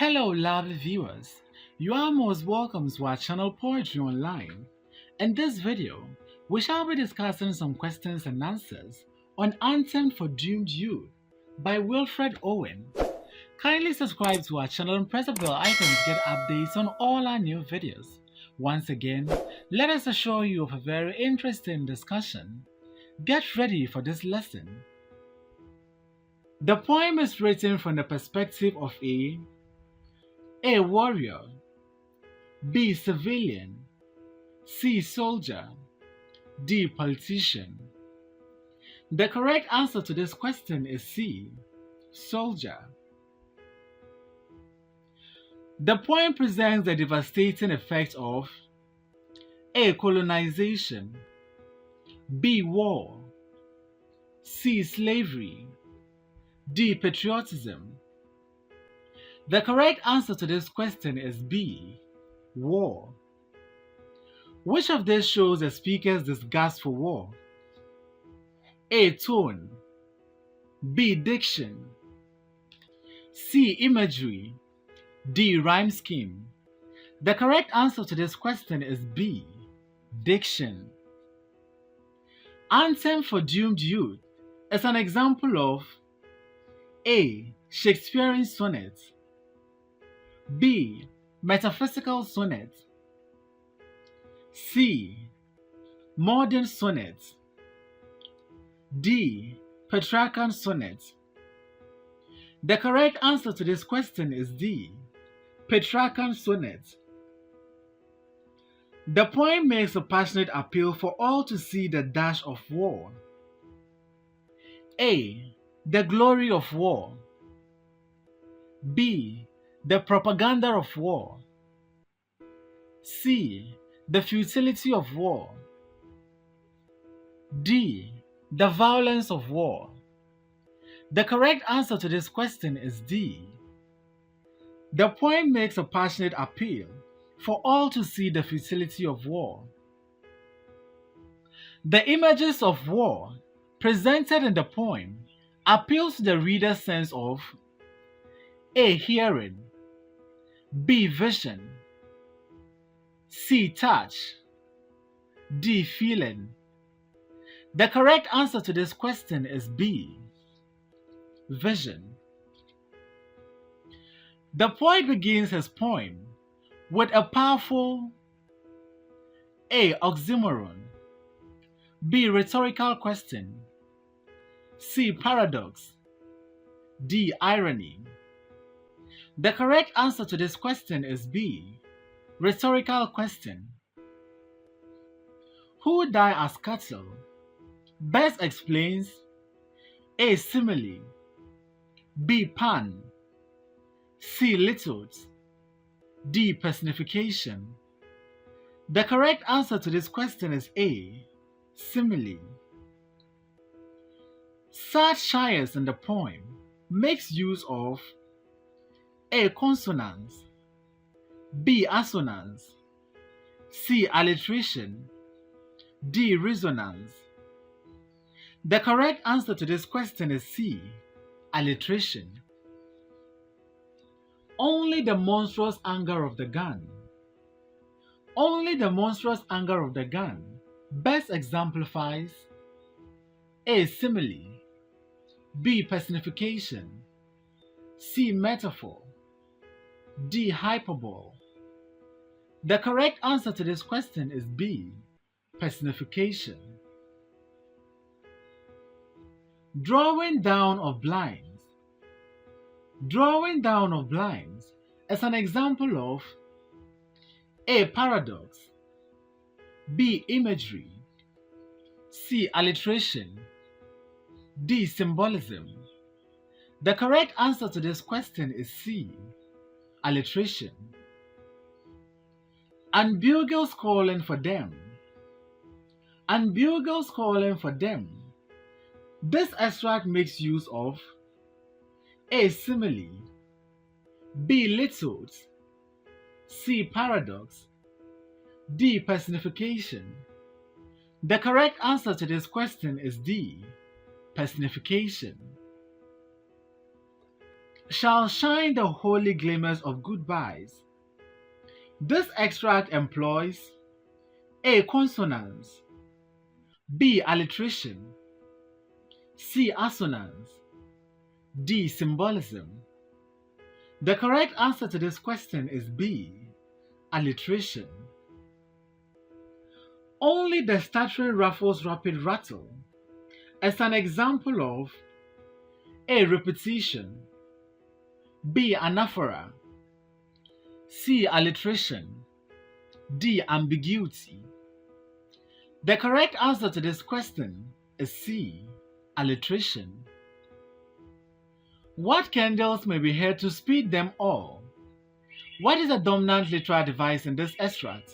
Hello, lovely viewers. You are most welcome to our channel Poetry Online. In this video, we shall be discussing some questions and answers on Anthem for Doomed Youth by Wilfred Owen. Kindly subscribe to our channel and press the bell icon to get updates on all our new videos. Once again, let us assure you of a very interesting discussion. Get ready for this lesson. The poem is written from the perspective of A. Warrior, B. Civilian, C. Soldier, D. Politician. The correct answer to this question is C. Soldier. The poem presents the devastating effect of A. Colonization, B. War, C. Slavery, D. Patriotism. The correct answer to this question is B. War. Which of these shows the speaker's disgust for war? A. Tone, B. Diction, C. Imagery, D. Rhyme scheme. The correct answer to this question is B. Diction. Anthem for Doomed Youth is an example of A. Shakespearean sonnet, B. Metaphysical sonnet, C. Modern sonnet, D. Petrarchan sonnet. The correct answer to this question is D. Petrarchan sonnet. The poem makes a passionate appeal for all to see the dash of war. A. The glory of war, B. The propaganda of war, C. The futility of war, D. The violence of war. The correct answer to this question is D. The poem makes a passionate appeal for all to see the futility of war. The images of war presented in the poem appeals to the reader's sense of A. Hearing, B. Vision, C. Touch, D. Feeling. The correct answer to this question is B. Vision. The poet begins his poem with a powerful A. Oxymoron, B. Rhetorical question, C. Paradox, D. Irony. The correct answer to this question is B. Rhetorical question. Who die as cattle best explains A. Simile, B. Pun, C. Lithos, D. Personification. The correct answer to this question is A. Simile. Sad Shires in the poem makes use of A. Consonance, B. Assonance, C. Alliteration, D. Resonance. The correct answer to this question is C. Alliteration. Only the monstrous anger of the gun. Only the monstrous anger of the gun best exemplifies A. Simile, B. Personification, C. Metaphor, D. Hyperbole. The correct answer to this question is B. Personification. Drawing down of blinds. Drawing down of blinds is an example of A. Paradox, B. Imagery, C. Alliteration, D. Symbolism. The correct answer to this question is C. Alliteration. And bugles calling for them. And bugles calling for them. This extract makes use of A. Simile, B. Lithos, C. Paradox, D. Personification. The correct answer to this question is D. Personification. shall shine the holy glimmers of goodbyes. This extract employs A. Consonants, B. Alliteration, C. Assonance, D. Symbolism. The correct answer to this question is B. Alliteration. Only the stuttering ruffles rapid rattle as an example of A. Repetition, B. Anaphora, C. Alliteration, D. Ambiguity. The correct answer to this question is C. Alliteration. What candles may be heard to speed them all? What is the dominant literal device in this extract?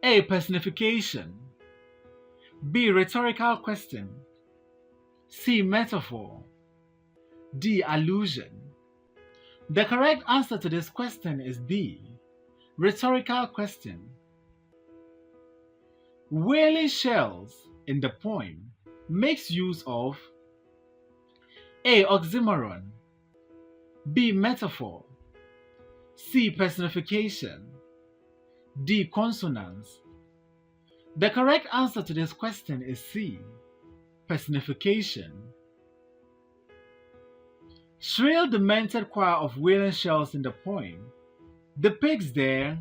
A. Personification, B. Rhetorical question, C. Metaphor, D. Allusion. The correct answer to this question is B. Rhetorical question. Whaling shells in the poem makes use of A. Oxymoron, B. Metaphor, C. Personification, D. Consonance. The correct answer to this question is C. Personification. Shrill demented choir of wailing shells in the poem depicts their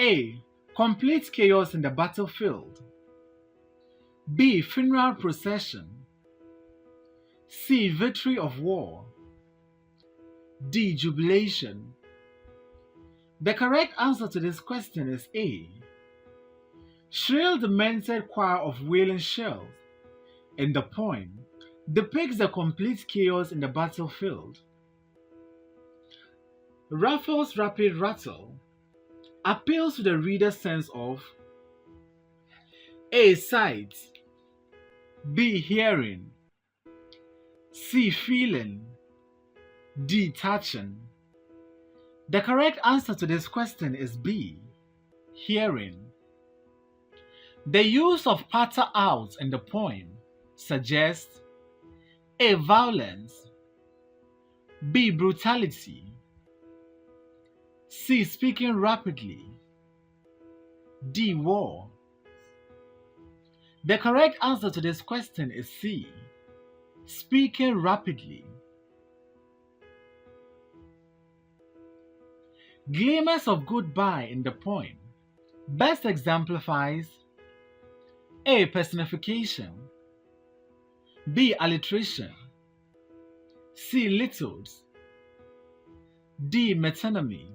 A. Complete chaos in the battlefield, B. Funeral procession, C. Victory of war, D. Jubilation. The correct answer to this question is A. Shrill demented choir of wailing shells in the poem depicts the complete chaos in the battlefield. Ruffles rapid rattle appeals to the reader's sense of A. Sight, B. Hearing, C. Feeling, D. Touching. The correct answer to this question is B. Hearing. The use of patter out in the poem suggests A. Violence, B. Brutality, C. Speaking rapidly, D. War. The correct answer to this question is C. Speaking rapidly. Glimmers of goodbye in the poem best exemplifies A. Personification, B. Alliteration, C. Littles, D. Metonymy.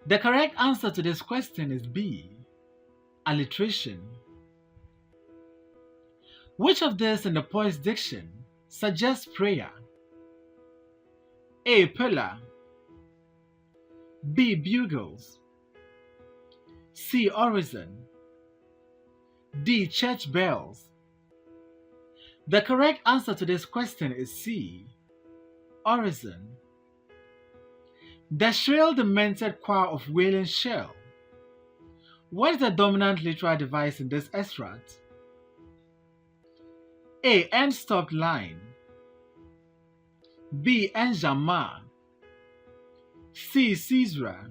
The correct answer to this question is B. Alliteration. Which of these in the poet's diction suggests prayer? A. Pillar, B. Bugles, C. Orison, D. Church bells. The correct answer to this question is C. Orison. The shrill demented choir of wailing shell. What is the dominant literal device in this extract? A. End-stop line, B. Enjambment, C. Caesura,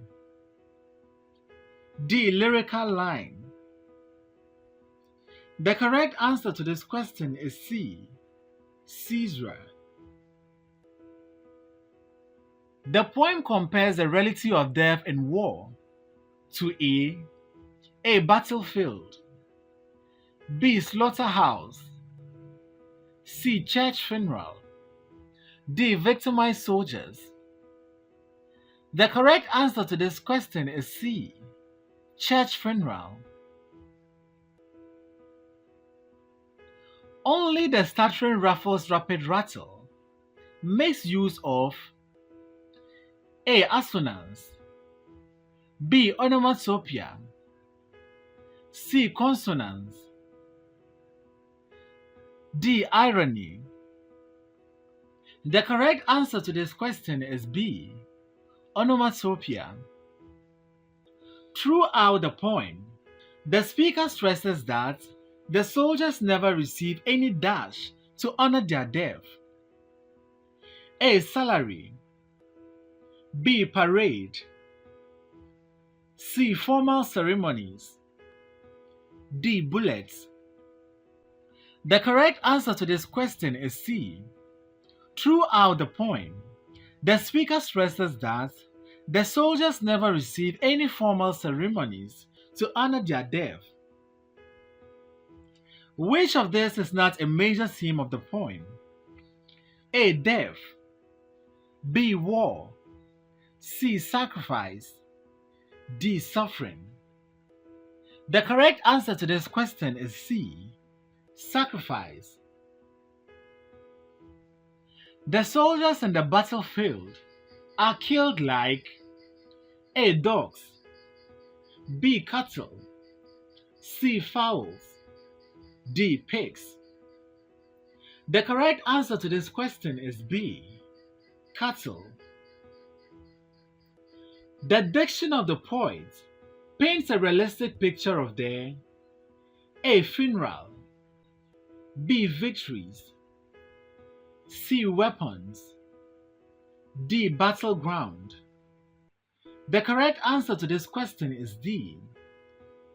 D. Lyrical line. The correct answer to this question is C. Caesura. The poem compares the reality of death in war to A. Battlefield, B. Slaughterhouse, C. Church funeral, D. Victimized soldiers. The correct answer to this question is C. Church funeral. Only the stuttering ruffles rapid rattle makes use of A. Assonance, B. Onomatopoeia, C. Consonance, D. Irony. The correct answer to this question is B. Onomatopoeia. Throughout the poem, the speaker stresses that the soldiers never receive any dash to honor their death. A. Salary. B. Parade. C. Formal ceremonies. D. Bullets. The correct answer to this question is C. Throughout the poem, the speaker stresses that the soldiers never received any formal ceremonies to honor their death. Which of this is not a major theme of the poem? A. Death. B. War. C. Sacrifice. D. Suffering. The correct answer to this question is C. Sacrifice. The soldiers in the battlefield are killed like A. Dogs. B. Cattle. C. Fowls. D. Pigs. The correct answer to this question is B. Cattle. The diction of the poet paints a realistic picture of their A. Funeral. B. Victories. C. Weapons. D. Battleground. The correct answer to this question is D.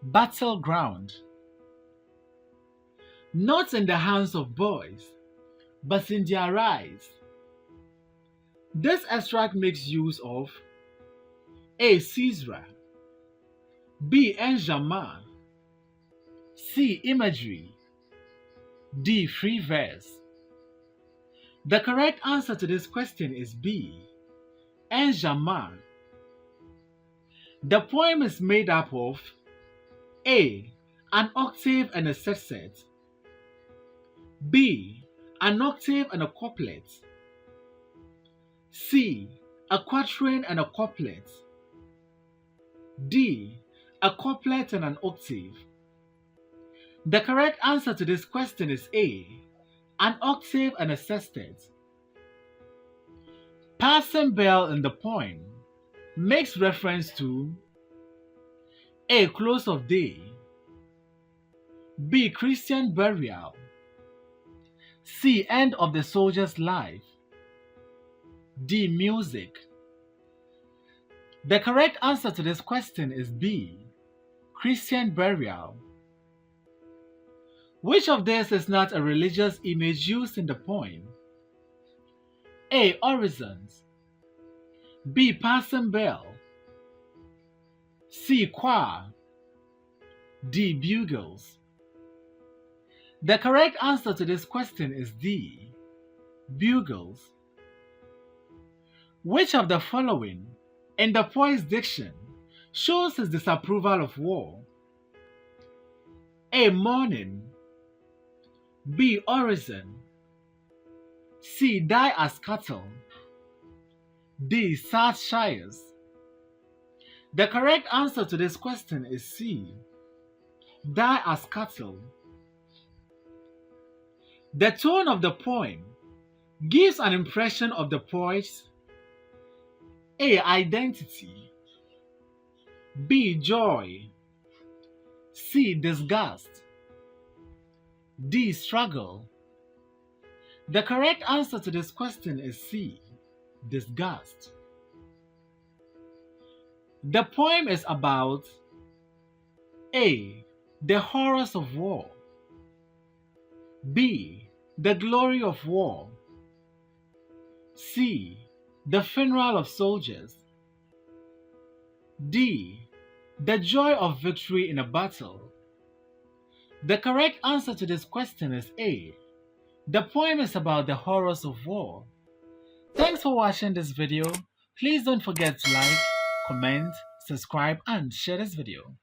Battleground. Not in the hands of boys, but in their eyes. This extract makes use of A. Caesar. B. Enjambment. C. Imagery. D. Free verse. The correct answer to this question is B. Enjambment. The poem is made up of A. An octave and a sextet. B. An octave and a couplet. C. A quatrain and a couplet. D. A couplet and an octave. The correct answer to this question is A. An octave and a sextet. Passing bell in the poem makes reference to A. Close of day. B. Christian burial. C. End of the soldier's life. D. Music. The correct answer to this question is B. Christian burial. Which of these is not a religious image used in the poem? A. Orisons. B. Passing bell. C. Choir. D. Bugles. The correct answer to this question is D. Bugles. Which of the following in the poet's diction shows his disapproval of war? A. Mourning. B. Orison. C. Die as cattle. D. Sad shires. The correct answer to this question is C. Die as cattle. The tone of the poem gives an impression of the poet's A. Identity. B. Joy. C. Disgust. D. Struggle. The correct answer to this question is C. Disgust. The poem is about A. The horrors of war. B. The glory of war. C. The funeral of soldiers. D. The joy of victory in a battle. The correct answer to this question is A. The poem is about the horrors of war. Thanks for watching this video. Please don't forget to like, comment, subscribe, and share this video.